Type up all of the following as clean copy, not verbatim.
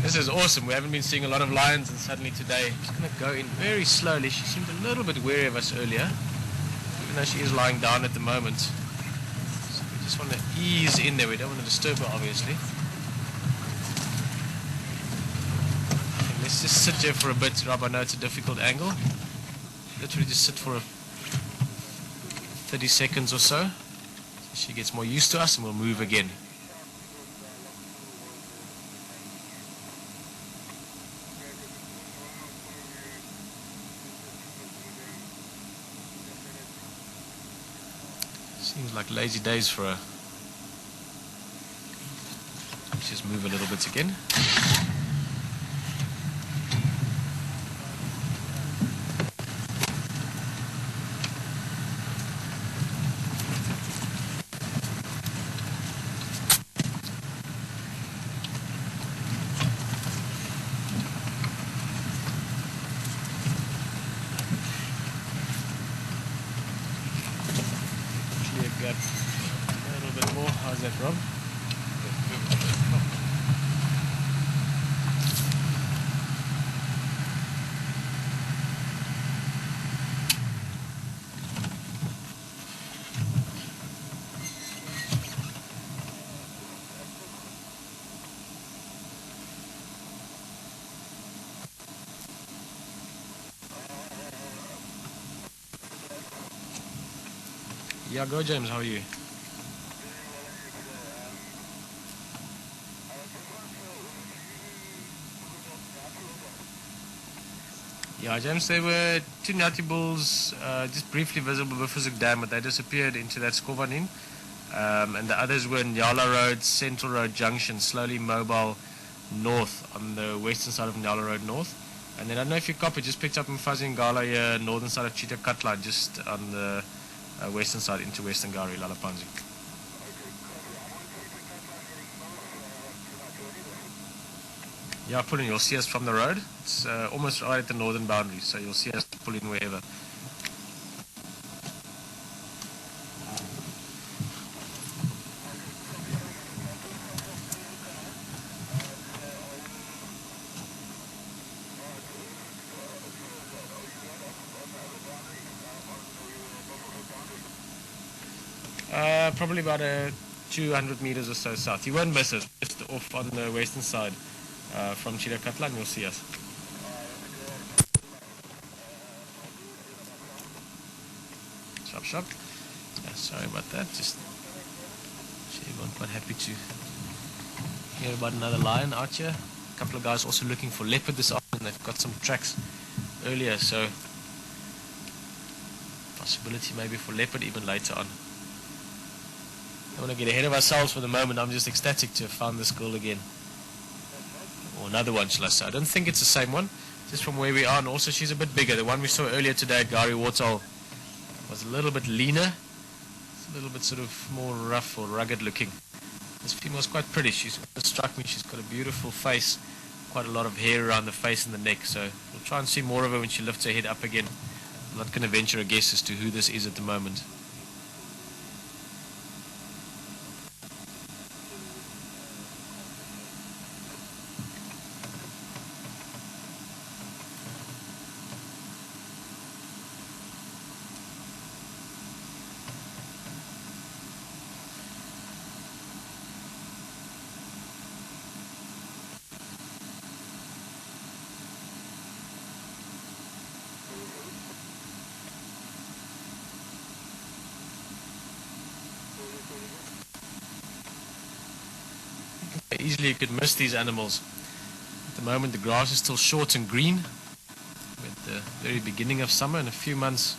This is awesome. We haven't been seeing a lot of lions, and suddenly today she's going to go in very slowly. She seemed a little bit wary of us earlier, even though she is lying down at the moment. So we just want to ease in there. We don't want to disturb her, obviously. And let's just sit here for a bit, Rob. I know it's a difficult angle. Literally just sit for 30 seconds or so. She gets more used to us, and we'll move again. Seems like lazy days for her. Let's just move a little bit again. Got a little bit more. How's that, Rob? Yeah, go James, how are you? Yeah, James, there were two Nyati bulls just briefly visible with Fizuk Dam, but they disappeared into that Skovanin. And the others were in Nyala Road, Central Road Junction, slowly mobile north on the western side of Nyala Road north. And then I don't know if you copy, just picked up in Fuzzy Ngala here, northern side of Cheetah Katla, just on the western side into Western Gari, Lalapanzi. Yeah, pull in, you'll see us from the road. It's almost right at the northern boundary, so you'll see us pull in wherever. Probably about 200 meters or so south. You won't miss us, just off on the western side from Cheetah Katla, and you'll see us. Shop, shop. Yeah, sorry about that. Just everyone quite happy to hear about another lion out here. A couple of guys also looking for leopard this afternoon. They've got some tracks earlier, so possibility maybe for leopard even later on. I don't want to get ahead of ourselves for the moment. I'm just ecstatic to have found this girl again. Or another one, shall I say. I don't think it's the same one, just from where we are. And also she's a bit bigger. The one we saw earlier today at Gari Waterhole was a little bit leaner. It's a little bit sort of more rough or rugged looking. This female's quite pretty. She's struck me. She's got a beautiful face. Quite a lot of hair around the face and the neck. So we'll try and see more of her when she lifts her head up again. I'm not going to venture a guess as to who this is at the moment. Easily you could miss these animals. At the moment the grass is still short and green. We're at the very beginning of summer. In a few months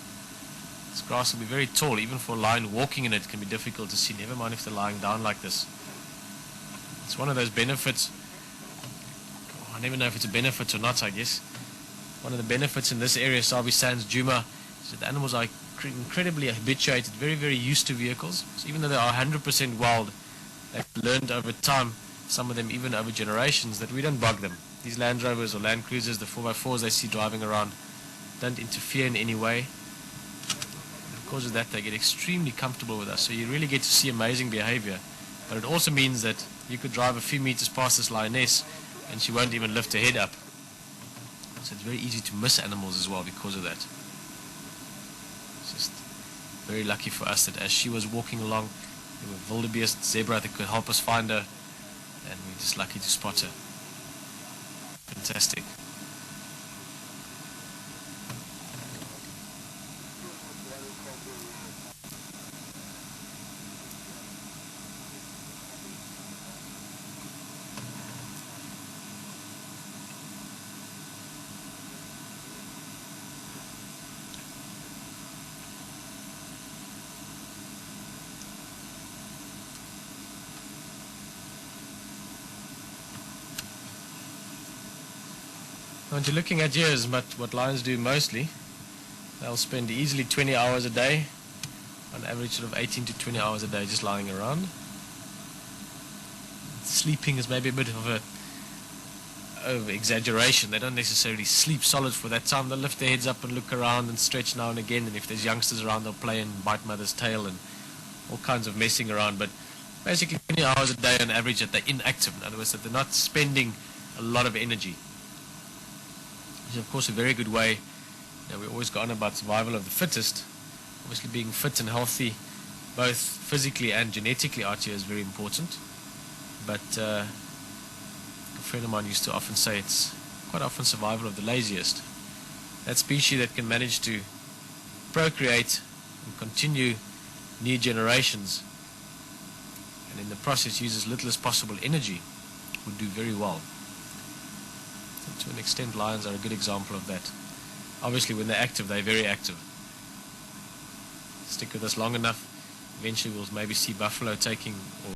this grass will be very tall. Even for a lion walking in it can be difficult to see, never mind if they're lying down like this. It's one of those benefits. I never know if it's a benefit or not, I guess. One of the benefits in this area, Sabi Sands, Djuma, is that the animals are incredibly habituated, very, very used to vehicles. So even though they are 100% wild, they've learned over time, some of them even over generations, that we don't bug them. These Land Rovers or Land Cruisers, the 4x4s they see driving around, don't interfere in any way. And because of that, they get extremely comfortable with us. So you really get to see amazing behavior. But it also means that you could drive a few meters past this lioness and she won't even lift her head up. So it's very easy to miss animals as well because of that. It's just very lucky for us that as she was walking along, there were wildebeest, zebra that could help us find her, and we're just lucky to spot her. Fantastic. What you're looking at here is what lions do mostly. They'll spend easily 20 hours a day, on average sort of 18 to 20 hours a day just lying around. Sleeping is maybe a bit of a over exaggeration. They don't necessarily sleep solid for that time. They'll lift their heads up and look around and stretch now and again, and if there's youngsters around they'll play and bite mother's tail and all kinds of messing around, but basically 20 hours a day on average that they're inactive. In other words, that they're not spending a lot of energy. Which is of course a very good way. We always go on about survival of the fittest. Obviously being fit and healthy both physically and genetically out here is very important, but a friend of mine used to often say it's quite often survival of the laziest. That species that can manage to procreate and continue new generations and in the process use as little as possible energy would do very well. And to an extent lions are a good example of that. Obviously when they're active, they're very active. Stick with us long enough, eventually we'll maybe see buffalo taking or